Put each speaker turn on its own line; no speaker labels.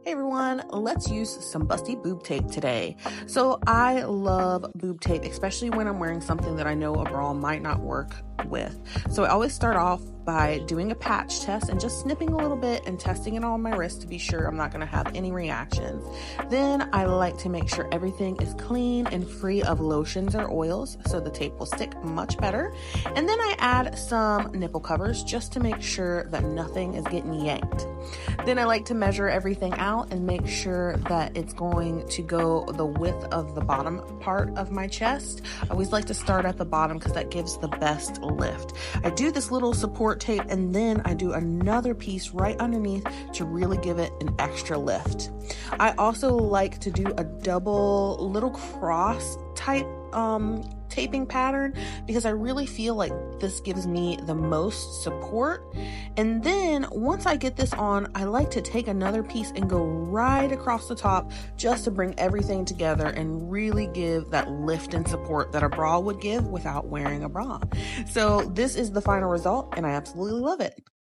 Hey everyone, let's use some Busty Boob tape today. So I love boob tape, especially when I'm wearing something that I know a bra might not work with. So I always start off by doing a patch test and just snipping a little bit and testing it on my wrist to be sure I'm not going to have any reactions. Then I like to make sure everything is clean and free of lotions or oils so the tape will stick much better. And then I add some nipple covers just to make sure that nothing is getting yanked. Then I like to measure everything out and make sure that it's going to go the width of the bottom part of my chest. I always like to start at the bottom because that gives the best lift. I do this little support tape and then I do another piece right underneath to really give it an extra lift. I also like to do a double little cross type taping pattern because I really feel like this gives me the most support. And then once I get this on, I like to take another piece and go right across the top just to bring everything together and really give that lift and support that a bra would give without wearing a bra. So this is the final result and I absolutely love it.